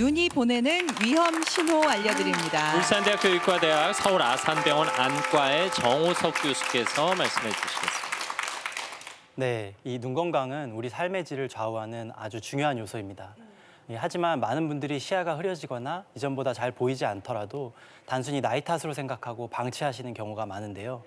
눈이 보내는 위험 신호 알려드립니다. 울산대학교 의과대학 서울 아산병원 안과의 정호석 교수께서 말씀해 주시겠습니다. 네, 이 눈 건강은 우리 삶의 질을 좌우하는 아주 중요한 요소입니다. 하지만 많은 분들이 시야가 흐려지거나 이전보다 잘 보이지 않더라도 단순히 나이 탓으로 생각하고 방치하시는 경우가 많은데요.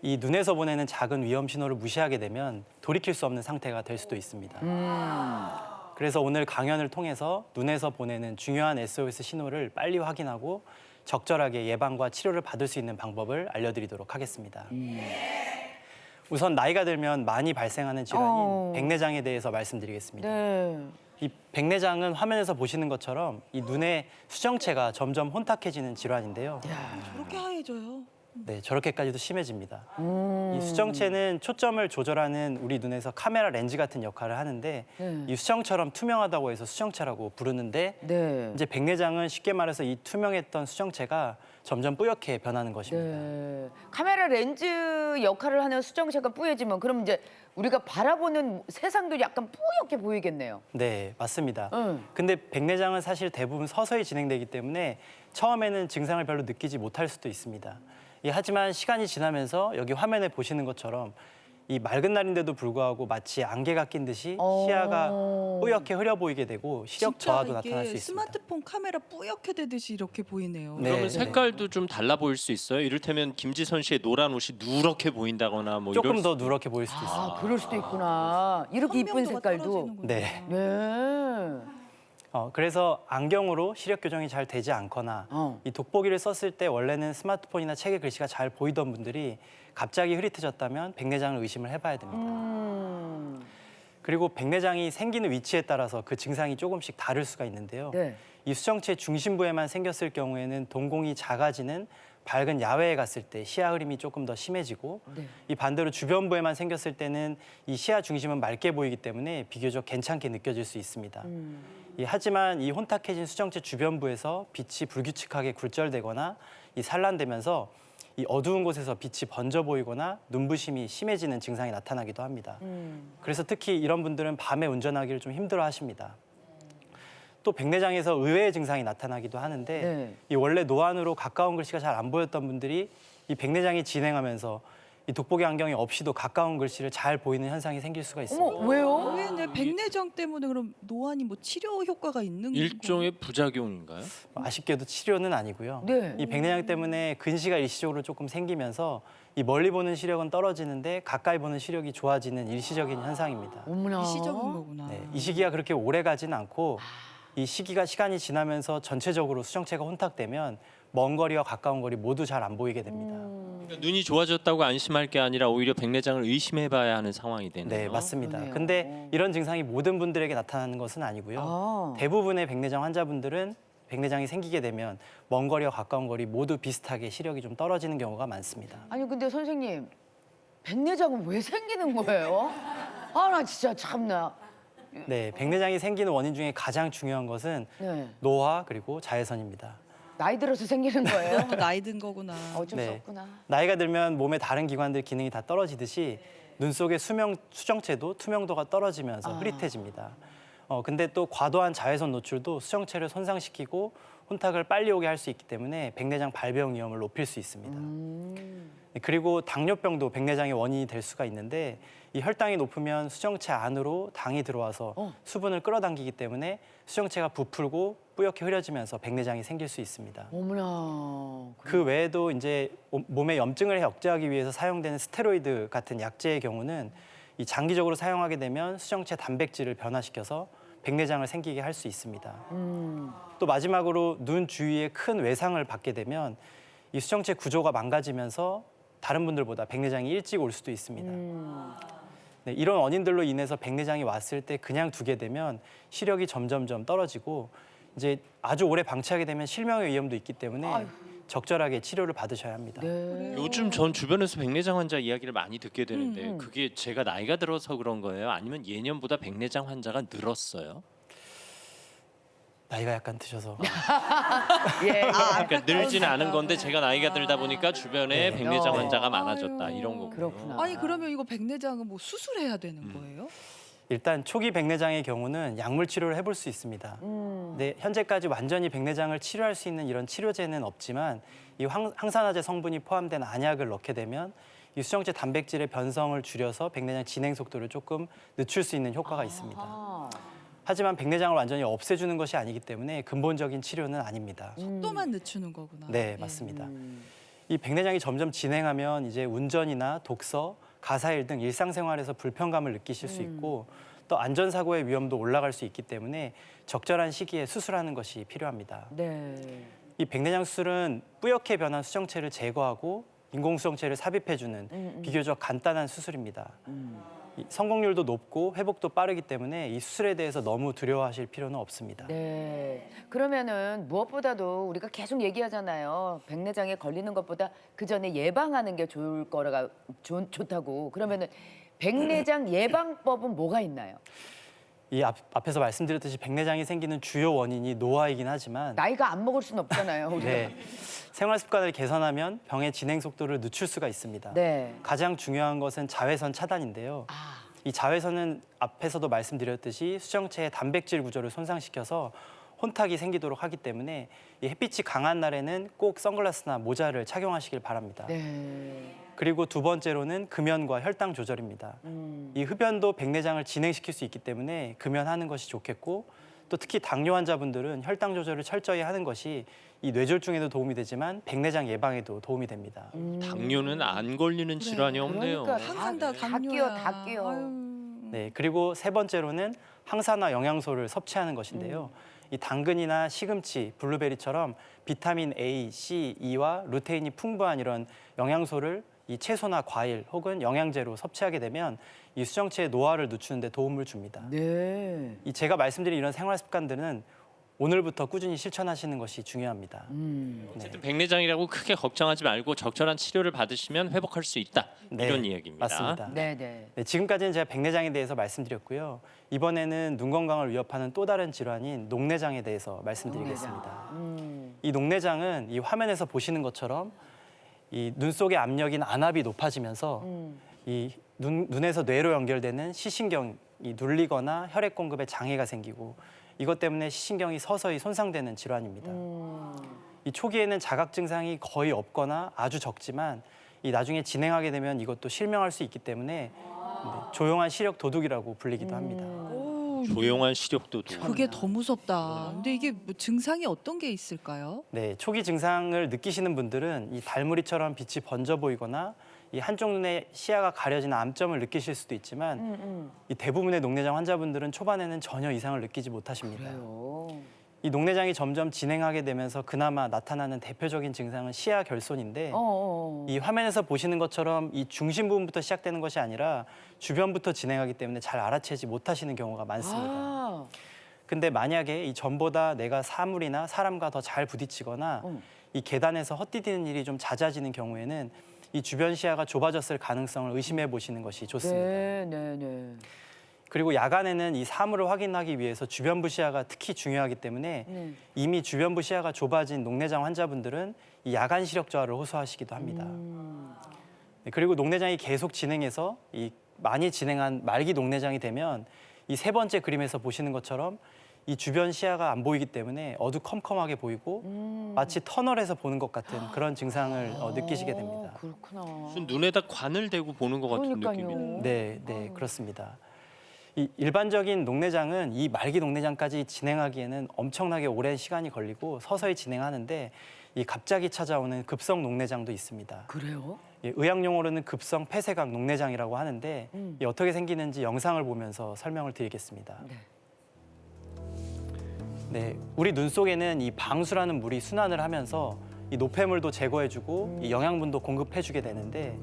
이 눈에서 보내는 작은 위험 신호를 무시하게 되면 돌이킬 수 없는 상태가 될 수도 있습니다. 그래서 오늘 강연을 통해서 눈에서 보내는 중요한 SOS 신호를 빨리 확인하고 적절하게 예방과 치료를 받을 수 있는 방법을 알려드리도록 하겠습니다. 우선 나이가 들면 많이 발생하는 질환인 백내장에 대해서 말씀드리겠습니다. 네. 이 백내장은 화면에서 보시는 것처럼 이 눈의 수정체가 점점 혼탁해지는 질환인데요. 그렇게 하얘져요. 네, 저렇게까지도 심해집니다. 이 수정체는 초점을 조절하는 우리 눈에서 카메라 렌즈 같은 역할을 하는데 네. 이 수정처럼 투명하다고 해서 수정체라고 부르는데 네. 이제 백내장은 쉽게 말해서 이 투명했던 수정체가 점점 뿌옇게 변하는 것입니다. 네. 카메라 렌즈 역할을 하는 수정체가 뿌얘지면 그럼 이제 우리가 바라보는 세상도 약간 뿌옇게 보이겠네요. 네, 맞습니다. 응. 근데 백내장은 사실 대부분 서서히 진행되기 때문에 처음에는 증상을 별로 느끼지 못할 수도 있습니다. 하지만 시간이 지나면서 여기 화면에 보시는 것처럼 이 맑은 날인데도 불구하고 마치 안개가 낀 듯이 시야가 뿌옇게 흐려 보이게 되고 시력 저하도 나타날 수 있습니다. 스마트폰 카메라 뿌옇게 되듯이 이렇게 보이네요. 네. 그러면 색깔도 좀 달라 보일 수 있어요? 이를테면 김지선 씨의 노란 옷이 누렇게 보인다거나 뭐 조금 이럴 더 누렇게 보일 수도 있습니다. 아, 그럴 수도 있구나. 이렇게 이쁜 선명도가 색깔도. 떨어지는구나. 네. 네. 그래서 안경으로 시력 교정이 잘 되지 않거나 이 돋보기를 썼을 때 원래는 스마트폰이나 책의 글씨가 잘 보이던 분들이 갑자기 흐릿해졌다면 백내장을 의심을 해봐야 됩니다. 그리고 백내장이 생기는 위치에 따라서 그 증상이 조금씩 다를 수가 있는데요. 네. 이 수정체 중심부에만 생겼을 경우에는 동공이 작아지는 밝은 야외에 갔을 때 시야 흐림이 조금 더 심해지고 네. 이 반대로 주변부에만 생겼을 때는 이 시야 중심은 맑게 보이기 때문에 비교적 괜찮게 느껴질 수 있습니다. 하지만 이 혼탁해진 수정체 주변부에서 빛이 불규칙하게 굴절되거나 이 산란되면서 이 어두운 곳에서 빛이 번져 보이거나 눈부심이 심해지는 증상이 나타나기도 합니다. 그래서 특히 이런 분들은 밤에 운전하기를 좀 힘들어하십니다. 또 백내장에서 의외의 증상이 나타나기도 하는데 네. 이 원래 노안으로 가까운 글씨가 잘 안 보였던 분들이 이 백내장이 진행하면서 이 돋보기 안경이 없이도 가까운 글씨를 잘 보이는 현상이 생길 수가 있습니다. 어머, 왜요? 왜 내 백내장 때문에 그럼 노안이 뭐 치료 효과가 있는 일종의 부작용인가요? 아쉽게도 치료는 아니고요. 네. 이 백내장 때문에 근시가 일시적으로 조금 생기면서 이 멀리 보는 시력은 떨어지는데 가까이 보는 시력이 좋아지는 일시적인 현상입니다. 어머나. 일시적인 거구나. 네, 이 시기가 그렇게 오래 가지는 않고 이 시간이 지나면서 전체적으로 수정체가 혼탁되면 먼 거리와 가까운 거리 모두 잘 안 보이게 됩니다. 그러니까 눈이 좋아졌다고 안심할 게 아니라 오히려 백내장을 의심해봐야 하는 상황이 되네요. 네, 맞습니다. 그러네요. 근데 이런 증상이 모든 분들에게 나타나는 것은 아니고요. 아. 대부분의 백내장 환자분들은 백내장이 생기게 되면 먼 거리와 가까운 거리 모두 비슷하게 시력이 좀 떨어지는 경우가 많습니다. 아니 근데 선생님 백내장은 왜 생기는 거예요? 아 나 진짜 참나. 네, 백내장이 생기는 원인 중에 가장 중요한 것은 네. 노화 그리고 자외선입니다. 나이 들어서 생기는 거예요? 그것도 나이 든 거구나. 어쩔 수 네. 없구나. 나이가 들면 몸의 다른 기관들 기능이 다 떨어지듯이 눈 속의 수정체도 투명도가 떨어지면서 흐릿해집니다. 근데 또 과도한 자외선 노출도 수정체를 손상시키고 혼탁을 빨리 오게 할 수 있기 때문에 백내장 발병 위험을 높일 수 있습니다. 네, 그리고 당뇨병도 백내장의 원인이 될 수가 있는데 이 혈당이 높으면 수정체 안으로 당이 들어와서 수분을 끌어당기기 때문에 수정체가 부풀고 뿌옇게 흐려지면서 백내장이 생길 수 있습니다. 어머나. 그 외에도 이제 몸에 염증을 억제하기 위해서 사용되는 스테로이드 같은 약제의 경우는 이 장기적으로 사용하게 되면 수정체 단백질을 변화시켜서 백내장을 생기게 할 수 있습니다. 또 마지막으로 눈 주위에 큰 외상을 받게 되면 이 수정체 구조가 망가지면서 다른 분들보다 백내장이 일찍 올 수도 있습니다. 네, 이런 원인들로 인해서 백내장이 왔을 때 그냥 두게 되면 시력이 점점점 떨어지고 이제 아주 오래 방치하게 되면 실명의 위험도 있기 때문에 적절하게 치료를 받으셔야 합니다. 네. 요즘 전 주변에서 백내장 환자 이야기를 많이 듣게 되는데 그게 제가 나이가 들어서 그런 거예요? 아니면 예년보다 백내장 환자가 늘었어요? 나이가 약간 드셔서 예. 그러니까 늘지는 않은 건데 제가 나이가 들다 보니까 주변에 백내장 환자가 많아졌다 아유. 이런 거군요. 그렇구나. 아니 그러면 이거 백내장은 뭐 수술해야 되는 거예요? 일단 초기 백내장의 경우는 약물 치료를 해볼 수 있습니다. 네, 현재까지 완전히 백내장을 치료할 수 있는 이런 치료제는 없지만 이 항산화제 성분이 포함된 안약을 넣게 되면 이 수정체 단백질의 변성을 줄여서 백내장 진행 속도를 조금 늦출 수 있는 효과가 있습니다. 아. 하지만 백내장을 완전히 없애주는 것이 아니기 때문에 근본적인 치료는 아닙니다. 속도만 늦추는 거구나. 네, 맞습니다. 이 백내장이 점점 진행하면 이제 운전이나 독서, 가사일 등 일상생활에서 불편감을 느끼실 수 있고 또 안전사고의 위험도 올라갈 수 있기 때문에 적절한 시기에 수술하는 것이 필요합니다. 네. 이 백내장 수술은 뿌옇게 변한 수정체를 제거하고 인공수정체를 삽입해주는 비교적 간단한 수술입니다. 이 성공률도 높고 회복도 빠르기 때문에 이 수술에 대해서 너무 두려워하실 필요는 없습니다. 네. 그러면은 무엇보다도 우리가 계속 얘기하잖아요. 백내장에 걸리는 것보다 그 전에 예방하는 게 좋을 거라가 좋다고. 그러면은 백내장 예방법은 뭐가 있나요? 이 앞에서 말씀드렸듯이 백내장이 생기는 주요 원인이 노화이긴 하지만 나이가 안 먹을 수는 없잖아요. 우리가. 네, 생활 습관을 개선하면 병의 진행 속도를 늦출 수가 있습니다. 네. 가장 중요한 것은 자외선 차단인데요. 아. 이 자외선은 앞에서도 말씀드렸듯이 수정체의 단백질 구조를 손상시켜서 혼탁이 생기도록 하기 때문에 이 햇빛이 강한 날에는 꼭 선글라스나 모자를 착용하시길 바랍니다. 네. 그리고 두 번째로는 금연과 혈당 조절입니다. 이 흡연도 백내장을 진행시킬 수 있기 때문에 금연하는 것이 좋겠고 또 특히 당뇨 환자분들은 혈당 조절을 철저히 하는 것이 이 뇌졸중에도 도움이 되지만 백내장 예방에도 도움이 됩니다. 당뇨는 안 걸리는 질환이 없네요. 그러니까 항상 다 다 당뇨야. 끼어, 다 끼어. 아유. 네, 그리고 세 번째로는 항산화 영양소를 섭취하는 것인데요. 이 당근이나 시금치, 블루베리처럼 비타민 A, C, E와 루테인이 풍부한 이런 영양소를 이 채소나 과일 혹은 영양제로 섭취하게 되면 이 수정체의 노화를 늦추는 데 도움을 줍니다. 네. 이 제가 말씀드린 이런 생활 습관들은 오늘부터 꾸준히 실천하시는 것이 중요합니다. 어쨌든 백내장이라고 크게 걱정하지 말고 적절한 치료를 받으시면 회복할 수 있다. 네, 이런 이야기입니다. 맞습니다. 네, 네. 네, 지금까지는 제가 백내장에 대해서 말씀드렸고요. 이번에는 눈 건강을 위협하는 또 다른 질환인 녹내장에 대해서 말씀드리겠습니다. 이 녹내장은 이 화면에서 보시는 것처럼 이 눈 속의 압력인 안압이 높아지면서 이 눈에서 뇌로 연결되는 시신경이 눌리거나 혈액 공급에 장애가 생기고 이것 때문에 시신경이 서서히 손상되는 질환입니다. 이 초기에는 자각 증상이 거의 없거나 아주 적지만 이 나중에 진행하게 되면 이것도 실명할 수 있기 때문에 조용한 시력 도둑이라고 불리기도 합니다. 오, 조용한 시력도도. 그게 더 무섭다. 근데 이게 뭐 증상이 어떤 게 있을까요? 네, 초기 증상을 느끼시는 분들은 이 달무리처럼 빛이 번져 보이거나 이 한쪽 눈에 시야가 가려지는 암점을 느끼실 수도 있지만 이 대부분의 녹내장 환자분들은 초반에는 전혀 이상을 느끼지 못하십니다. 그래요. 이 녹내장이 점점 진행하게 되면서 그나마 나타나는 대표적인 증상은 시야 결손인데 이 화면에서 보시는 것처럼 이 중심 부분부터 시작되는 것이 아니라 주변부터 진행하기 때문에 잘 알아채지 못하시는 경우가 많습니다. 아. 근데 만약에 이 전보다 내가 사물이나 사람과 더 잘 부딪히거나 이 계단에서 헛디디는 일이 좀 잦아지는 경우에는 이 주변 시야가 좁아졌을 가능성을 의심해 보시는 것이 좋습니다. 네, 네, 네. 그리고 야간에는 이 사물을 확인하기 위해서 주변부 시야가 특히 중요하기 때문에 이미 주변부 시야가 좁아진 녹내장 환자분들은 이 야간 시력 저하를 호소하시기도 합니다. 네, 그리고 녹내장이 계속 진행해서 이 많이 진행한 말기 녹내장이 되면 이 세 번째 그림에서 보시는 것처럼 이 주변 시야가 안 보이기 때문에 어두컴컴하게 보이고 마치 터널에서 보는 것 같은 그런 증상을 느끼시게 됩니다. 그렇구나. 무슨 눈에다 관을 대고 보는 것 같은 그러니까요. 느낌이에요. 네, 네, 그렇습니다. 이 일반적인 녹내장은 이 말기 녹내장까지 진행하기에는 엄청나게 오랜 시간이 걸리고 서서히 진행하는데 이 갑자기 찾아오는 급성 녹내장도 있습니다. 그래요? 예, 의학 용어로는 급성 폐쇄각 녹내장이라고 하는데 이 어떻게 생기는지 영상을 보면서 설명을 드리겠습니다. 네. 네, 우리 눈 속에는 이 방수라는 물이 순환을 하면서 이 노폐물도 제거해주고 이 영양분도 공급해주게 되는데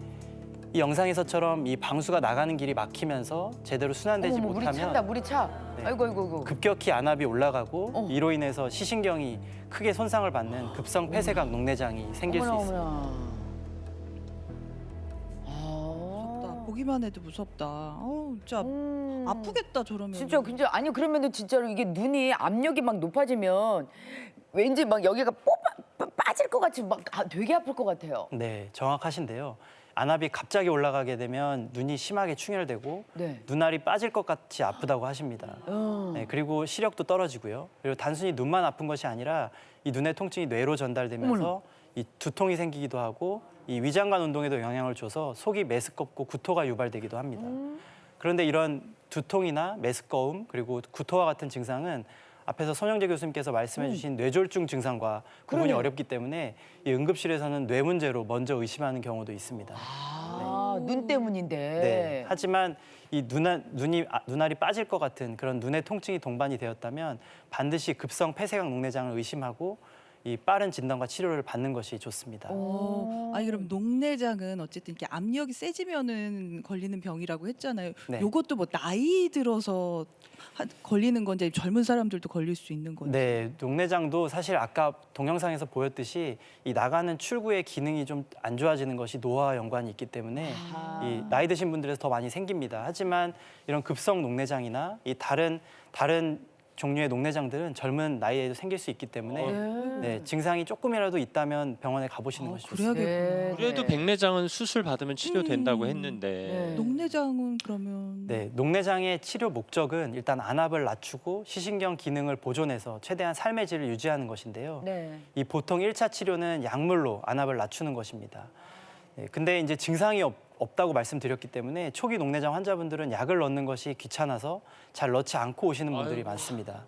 이 영상에서처럼 이 방수가 나가는 길이 막히면서 제대로 순환되지 어머, 물이 찬다, 못하면 물이 차. 네. 아이고, 아이고, 아이고. 급격히 안압이 올라가고 이로 인해서 시신경이 크게 손상을 받는 급성 폐쇄각 녹내장이 생길 수 어머나, 있습니다. 어머나. 무섭다. 보기만 해도 무섭다. 어우, 진짜 아프겠다 저러면. 진짜 아니 그러면은 진짜로 이게 눈이 압력이 막 높아지면 왠지 막 여기가 빠질 것 같이 막 되게 아플 것 같아요. 네, 정확하신데요. 안압이 갑자기 올라가게 되면 눈이 심하게 충혈되고 네. 눈알이 빠질 것 같이 아프다고 하십니다. 네, 그리고 시력도 떨어지고요. 그리고 단순히 눈만 아픈 것이 아니라 이 눈의 통증이 뇌로 전달되면서 이 두통이 생기기도 하고 이 위장관 운동에도 영향을 줘서 속이 메스껍고 구토가 유발되기도 합니다. 그런데 이런 두통이나 메스꺼움 그리고 구토와 같은 증상은 앞에서 손영재 교수님께서 말씀해주신 뇌졸중 증상과 구분이 그러네요. 어렵기 때문에 이 응급실에서는 뇌 문제로 먼저 의심하는 경우도 있습니다. 눈 때문인데. 네. 하지만 이 눈알이 빠질 것 같은 그런 눈의 통증이 동반이 되었다면 반드시 급성 폐쇄각 녹내장을 의심하고 이 빠른 진단과 치료를 받는 것이 좋습니다. 아니 그럼 녹내장은 어쨌든 이렇게 압력이 세지면은 걸리는 병이라고 했잖아요. 네. 요것도 뭐 나이 들어서 걸리는 건지 젊은 사람들도 걸릴 수 있는 건지. 네, 녹내장도 사실 아까 동영상에서 보였듯이 이 나가는 출구의 기능이 좀 안 좋아지는 것이 노화와 연관이 있기 때문에 이 나이 드신 분들에서 더 많이 생깁니다. 하지만 이런 급성 녹내장이나 이 다른 종류의 녹내장들은 젊은 나이에도 생길 수 있기 때문에 네, 증상이 조금이라도 있다면 병원에 가보시는 것이 좋습니다. 그래야겠구나. 그래도 백내장은 수술 받으면 치료된다고 했는데 네. 녹내장은 그러면 네, 녹내장의 치료 목적은 일단 안압을 낮추고 시신경 기능을 보존해서 최대한 삶의 질을 유지하는 것인데요. 네. 이 보통 1차 치료는 약물로 안압을 낮추는 것입니다. 네, 근데 이제 증상이 없다고 말씀드렸기 때문에 초기 녹내장 환자분들은 약을 넣는 것이 귀찮아서 잘 넣지 않고 오시는 분들이 아이고. 많습니다.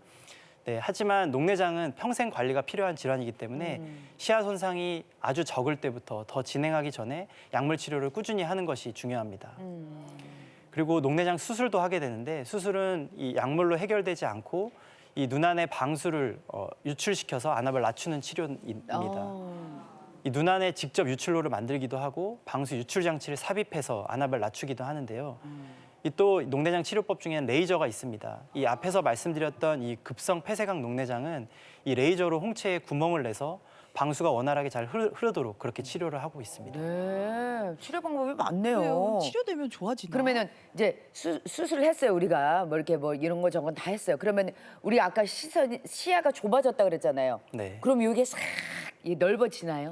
네, 하지만 녹내장은 평생 관리가 필요한 질환이기 때문에 시야 손상이 아주 적을 때부터 더 진행하기 전에 약물 치료를 꾸준히 하는 것이 중요합니다. 그리고 녹내장 수술도 하게 되는데 수술은 이 약물로 해결되지 않고 이 눈 안의 방수를 유출시켜서 안압을 낮추는 치료입니다. 이 눈 안에 직접 유출로를 만들기도 하고 방수 유출 장치를 삽입해서 안압을 낮추기도 하는데요. 이 또 녹내장 치료법 중에는 레이저가 있습니다. 이 앞에서 말씀드렸던 이 급성 폐쇄각 녹내장은 이 레이저로 홍채에 구멍을 내서 방수가 원활하게 잘 흐르도록 그렇게 치료를 하고 있습니다. 네. 치료 방법이 많네요. 그래요. 치료되면 좋아지나? 그러면은 이제 수술을 했어요 우리가 뭐 이렇게 뭐 이런 거 저런 건 다 했어요. 그러면 우리 아까 시야가 좁아졌다 그랬잖아요. 네. 그럼 이게 싹 넓어지나요?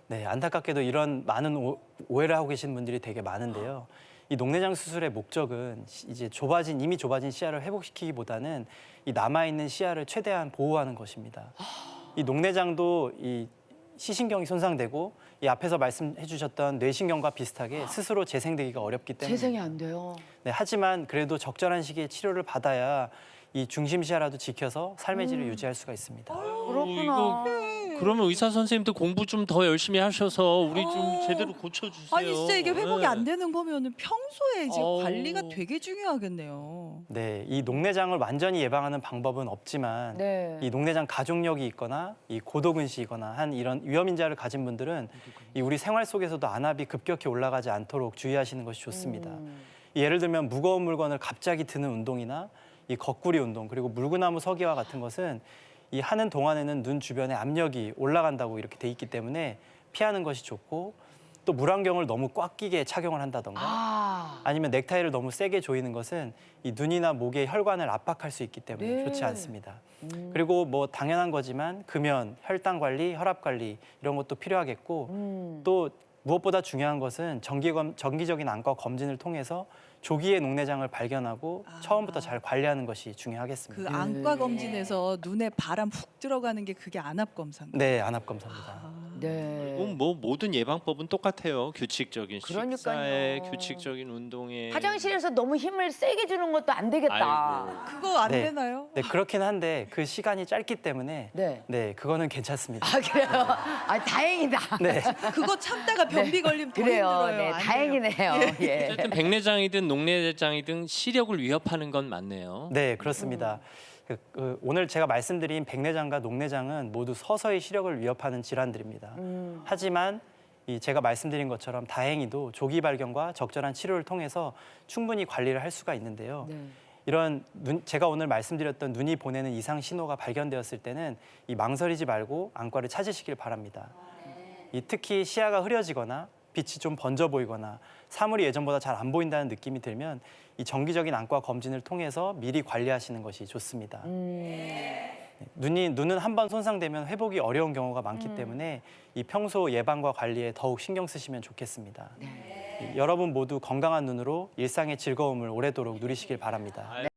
네, 안타깝게도 이런 많은 오해를 하고 계신 분들이 되게 많은데요. 이 녹내장 수술의 목적은 이제 이미 좁아진 시야를 회복시키기보다는 이 남아있는 시야를 최대한 보호하는 것입니다. 이 녹내장도 이 시신경이 손상되고 이 앞에서 말씀해 주셨던 뇌신경과 비슷하게 스스로 재생되기가 어렵기 때문에 재생이 안 돼요. 네, 하지만 그래도 적절한 시기에 치료를 받아야 이 중심 시야라도 지켜서 삶의 질을 유지할 수가 있습니다. 그렇구나. 그러면 의사 선생님도 공부 좀 더 열심히 하셔서 우리 좀 제대로 고쳐주세요. 아니 진짜 이게 회복이 네. 안 되는 거면은 평소에 이제 어우. 관리가 되게 중요하겠네요. 네, 이 녹내장을 완전히 예방하는 방법은 없지만 네. 이 녹내장 가족력이 있거나 이 고도근시이거나 한 이런 위험인자를 가진 분들은 이 우리 생활 속에서도 안압이 급격히 올라가지 않도록 주의하시는 것이 좋습니다. 예를 들면 무거운 물건을 갑자기 드는 운동이나 이 거꾸리 운동 그리고 물구나무 서기와 같은 것은 이 하는 동안에는 눈 주변에 압력이 올라간다고 이렇게 돼 있기 때문에 피하는 것이 좋고 또 물안경을 너무 꽉 끼게 착용을 한다던가 아니면 넥타이를 너무 세게 조이는 것은 이 눈이나 목의 혈관을 압박할 수 있기 때문에 네. 좋지 않습니다. 그리고 뭐 당연한 거지만 금연, 혈당 관리, 혈압 관리 이런 것도 필요하겠고 또 무엇보다 중요한 것은 정기적인 안과 검진을 통해서 조기에 녹내장을 발견하고 처음부터 잘 관리하는 것이 중요하겠습니다. 그 안과 검진에서 눈에 바람 훅 들어가는 게 그게 안압 검사인가요? 네, 안압 검사입니다. 네. 뭐 모든 예방법은 똑같아요. 규칙적인 그러니까요. 식사에, 규칙적인 운동에. 화장실에서 너무 힘을 세게 주는 것도 안 되겠다. 아이고. 그거 안 네. 되나요? 네, 그렇긴 한데 그 시간이 짧기 때문에 네. 네, 그거는 괜찮습니다. 아 그래요? 아 다행이다. 네. 그거 참다가 변비 걸리면 더 그래요. 힘들어요. 네, 안 돼요. 다행이네요. 예. 어쨌든 백내장이든 녹내장이든 시력을 위협하는 건 맞네요. 네, 그렇습니다. 오늘 제가 말씀드린 백내장과 녹내장은 모두 서서히 시력을 위협하는 질환들입니다. 하지만 제가 말씀드린 것처럼 다행히도 조기 발견과 적절한 치료를 통해서 충분히 관리를 할 수가 있는데요. 네. 이런 제가 오늘 말씀드렸던 눈이 보내는 이상 신호가 발견되었을 때는 이 망설이지 말고 안과를 찾으시길 바랍니다. 특히 시야가 흐려지거나 빛이 좀 번져 보이거나 사물이 예전보다 잘 안 보인다는 느낌이 들면 이 정기적인 안과 검진을 통해서 미리 관리하시는 것이 좋습니다. 눈은 한 번 손상되면 회복이 어려운 경우가 많기 때문에 이 평소 예방과 관리에 더욱 신경 쓰시면 좋겠습니다. 여러분 모두 건강한 눈으로 일상의 즐거움을 오래도록 누리시길 바랍니다. 아유,